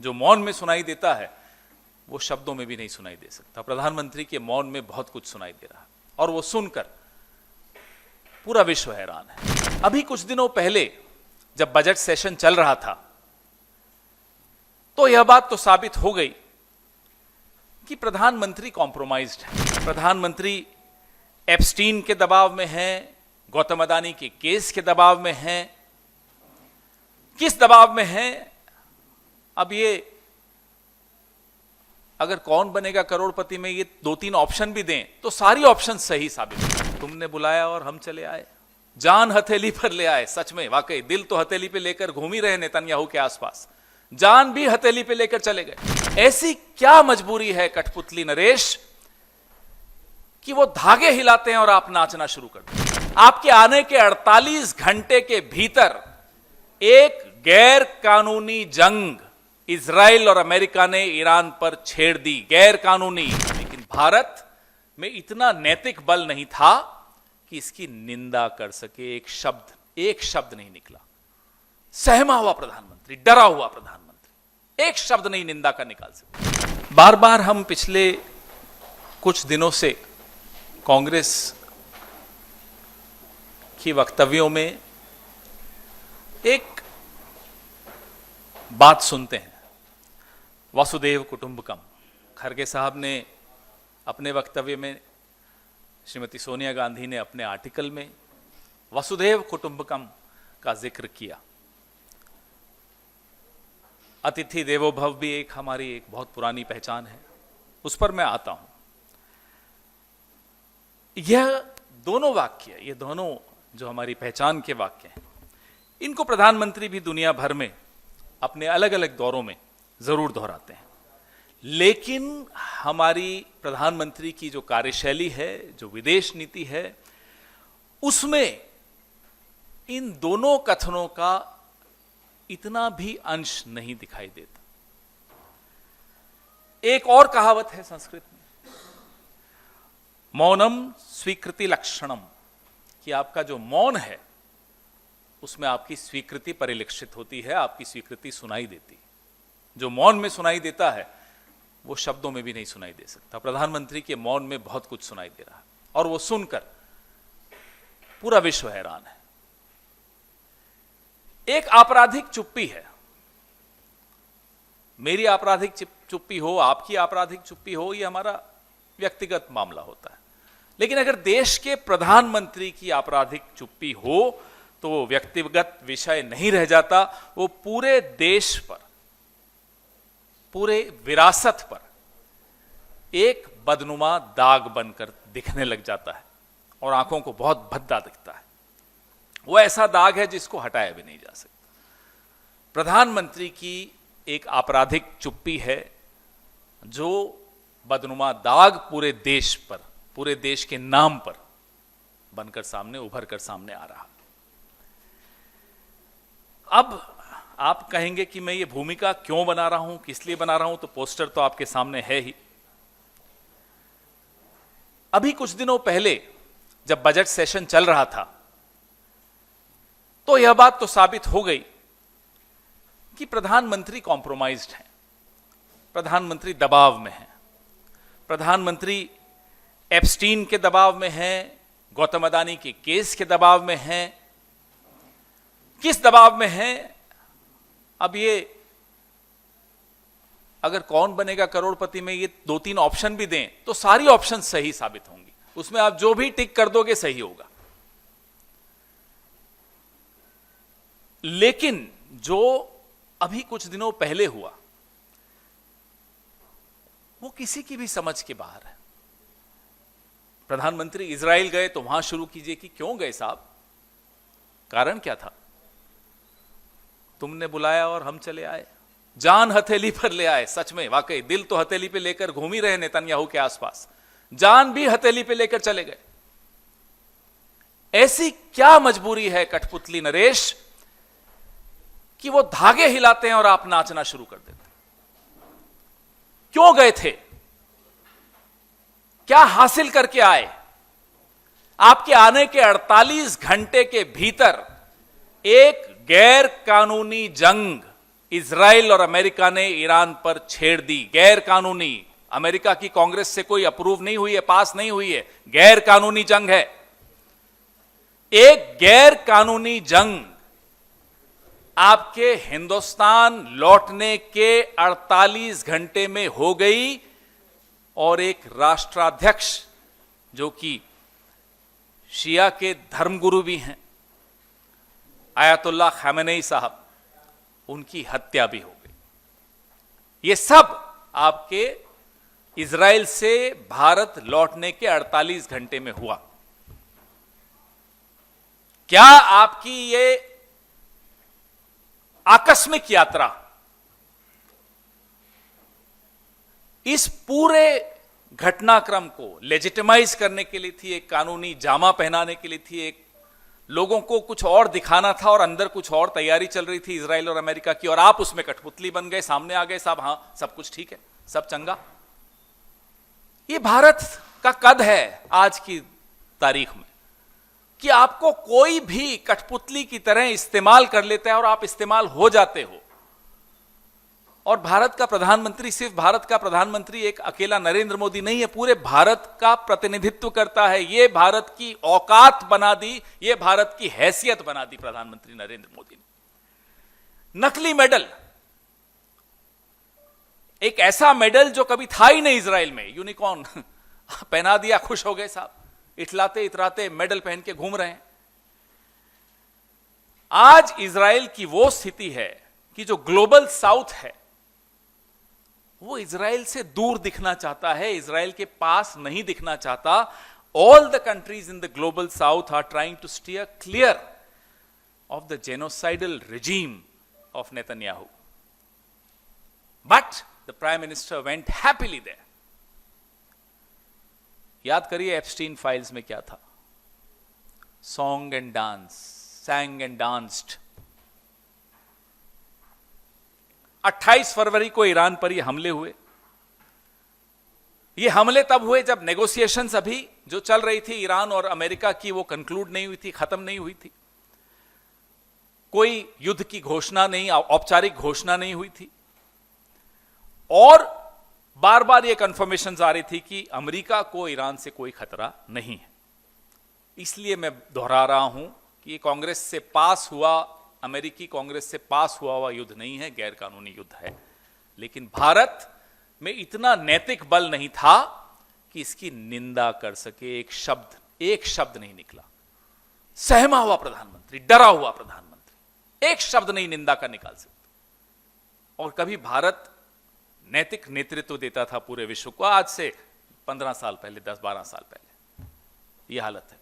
जो मौन में सुनाई देता है वो शब्दों में भी नहीं सुनाई दे सकता। प्रधानमंत्री के मौन में बहुत कुछ सुनाई दे रहा है और वो सुनकर पूरा विश्व हैरान है। अभी कुछ दिनों पहले जब बजट सेशन चल रहा था तो यह बात तो साबित हो गई कि प्रधानमंत्री कॉम्प्रोमाइज्ड है। प्रधानमंत्री एप्स्टीन के दबाव में हैं, गौतम अदानी के केस के दबाव में हैं। किस दबाव में हैं? अब ये अगर कौन बनेगा करोड़पति में ये 2-3 ऑप्शन भी दें तो सारी ऑप्शन सही साबित हो। तुमने बुलाया और हम चले आए, जान हथेली पर ले आए। सच में वाकई दिल तो हथेली पे लेकर घूम ही रहे नेतन्याहू के आसपास, जान भी हथेली पे लेकर चले गए। ऐसी क्या मजबूरी है कठपुतली नरेश कि वो धागे हिलाते हैं और आप नाचना शुरू कर दें। आपके आने के 48 घंटे के भीतर एक गैर कानूनी जंग इजराइल और अमेरिका ने ईरान पर छेड़ दी, गैर कानूनी। लेकिन भारत में इतना नैतिक बल नहीं था कि इसकी निंदा कर सके। एक शब्द नहीं निकला। सहमा हुआ प्रधानमंत्री, डरा हुआ प्रधानमंत्री, एक शब्द नहीं निंदा का निकाल सके। बार बार हम पिछले कुछ दिनों से कांग्रेस की वक्तव्यों में एक बात सुनते हैं, वसुदेव कुटुंबकम। खरगे साहब ने अपने वक्तव्य में, श्रीमती सोनिया गांधी ने अपने आर्टिकल में वसुदेव कुटुंबकम का जिक्र किया। अतिथि देवो भव भी हमारी एक बहुत पुरानी पहचान है, उस पर मैं आता हूं। यह दोनों वाक्य, ये दोनों जो हमारी पहचान के वाक्य हैं, इनको प्रधानमंत्री भी दुनिया भर में अपने अलग अलग दौरों में जरूर दोहराते हैं। लेकिन हमारी प्रधानमंत्री की जो कार्यशैली है, जो विदेश नीति है, उसमें इन दोनों कथनों का इतना भी अंश नहीं दिखाई देता। एक और कहावत है संस्कृत में, मौनम स्वीकृति लक्षणम, कि आपका जो मौन है उसमें आपकी स्वीकृति परिलक्षित होती है, आपकी स्वीकृति सुनाई देती है। जो मौन में सुनाई देता है वो शब्दों में भी नहीं सुनाई दे सकता। प्रधानमंत्री के मौन में बहुत कुछ सुनाई दे रहा है और वो सुनकर पूरा विश्व हैरान है। एक आपराधिक चुप्पी है। मेरी आपराधिक चुप्पी हो, आपकी आपराधिक चुप्पी हो, यह हमारा व्यक्तिगत मामला होता है। लेकिन अगर देश के प्रधानमंत्री की आपराधिक चुप्पी हो तो वो व्यक्तिगत विषय नहीं रह जाता, वो पूरे देश पर, पूरे विरासत पर एक बदनुमा दाग बनकर दिखने लग जाता है और आंखों को बहुत भद्दा दिखता है। वो ऐसा दाग है जिसको हटाया भी नहीं जा सकता। प्रधानमंत्री की एक आपराधिक चुप्पी है जो बदनुमा दाग पूरे देश पर, पूरे देश के नाम पर बनकर सामने, उभर कर सामने आ रहा। अब आप कहेंगे कि मैं ये भूमिका क्यों बना रहा हूं, किस लिए बना रहा हूं, तो पोस्टर तो आपके सामने है ही। अभी कुछ दिनों पहले जब बजट सेशन चल रहा था तो यह बात तो साबित हो गई कि प्रधानमंत्री कॉम्प्रोमाइज्ड हैं, प्रधानमंत्री दबाव में हैं, प्रधानमंत्री एप्स्टीन के दबाव में हैं, गौतम अदानी के केस के दबाव में हैं। किस दबाव में हैं? अब ये अगर कौन बनेगा करोड़पति में ये 2-3 ऑप्शन भी दें तो सारी ऑप्शन सही साबित होंगी। उसमें आप जो भी टिक कर दोगे सही होगा। लेकिन जो अभी कुछ दिनों पहले हुआ वो किसी की भी समझ के बाहर है। प्रधानमंत्री इजराइल गए तो वहां शुरू कीजिए कि क्यों गए साहब, कारण क्या था? तुमने बुलाया और हम चले आए, जान हथेली पर ले आए। सच में वाकई दिल तो हथेली पे लेकर घूम ही रहे नेतन्याहू के आसपास, जान भी हथेली पे लेकर चले गए। ऐसी क्या मजबूरी है कठपुतली नरेश कि वो धागे हिलाते हैं और आप नाचना शुरू कर देते? क्यों गए थे? क्या हासिल करके आए? आपके आने के 48 घंटे के भीतर एक गैर कानूनी जंग इजराइल और अमेरिका ने ईरान पर छेड़ दी, गैर कानूनी। अमेरिका की कांग्रेस से कोई अप्रूव नहीं हुई है, पास नहीं हुई है, गैर कानूनी जंग है। एक गैर कानूनी जंग आपके हिंदुस्तान लौटने के 48 घंटे में हो गई और एक राष्ट्राध्यक्ष जो कि शिया के धर्मगुरु भी हैं, आयतुल्लाह खामेनेई साहब, उनकी हत्या भी हो गई। ये सब आपके इजराइल से भारत लौटने के 48 घंटे में हुआ। क्या आपकी ये आकस्मिक यात्रा इस पूरे घटनाक्रम को लेजिटिमाइज करने के लिए थी, एक कानूनी जामा पहनाने के लिए थी, एक लोगों को कुछ और दिखाना था और अंदर कुछ और तैयारी चल रही थी इजराइल और अमेरिका की, और आप उसमें कठपुतली बन गए, सामने आ गए साहब, हां सब कुछ ठीक है, सब चंगा। ये भारत का कद है आज की तारीख में कि आपको कोई भी कठपुतली की तरह इस्तेमाल कर लेता है और आप इस्तेमाल हो जाते हो। और भारत का प्रधानमंत्री सिर्फ भारत का प्रधानमंत्री एक अकेला नरेंद्र मोदी नहीं है, पूरे भारत का प्रतिनिधित्व करता है। यह भारत की औकात बना दी, यह भारत की हैसियत बना दी प्रधानमंत्री नरेंद्र मोदी ने। नकली मेडल, एक ऐसा मेडल जो कभी था ही नहीं इजराइल में, यूनिकॉर्न पहना दिया, खुश हो गए साहब, इतलाते इतराते मेडल पहन के घूम रहे हैं। आज इजराइल की वो स्थिति है कि जो ग्लोबल साउथ है वो इजराइल से दूर दिखना चाहता है, इजराइल के पास नहीं दिखना चाहता। All the countries in the global south are trying to steer clear of the genocidal regime of Netanyahu, but the prime minister went happily there. याद करिए एप्स्टीन फाइल्स में क्या था, song and dance, sang and danced. 28 फरवरी को Iran पर ये हमले हुए। ये हमले तब हुए जब नेगोशिएशंस अभी जो चल रही थी ईरान और अमेरिका की, वो कंक्लूड नहीं हुई थी, खत्म नहीं हुई थी, कोई युद्ध की घोषणा नहीं, औपचारिक घोषणा नहीं हुई थी। और बार बार ये कंफर्मेशंस आ रही थी कि अमेरिका को ईरान से कोई खतरा नहीं है। इसलिए मैं दोहरा रहा हूं कि ये कांग्रेस से पास हुआ, अमेरिकी कांग्रेस से पास हुआ युद्ध नहीं है, गैर कानूनी युद्ध है। लेकिन भारत में इतना नैतिक बल नहीं था कि इसकी निंदा कर सके। एक शब्द नहीं निकला। सहमा हुआ प्रधानमंत्री, डरा हुआ प्रधानमंत्री, एक शब्द नहीं निंदा का निकाल सकता। और कभी भारत नैतिक नेतृत्व देता था पूरे विश्व को, आज से 15 साल पहले, 10-12 साल पहले। यह हालत है।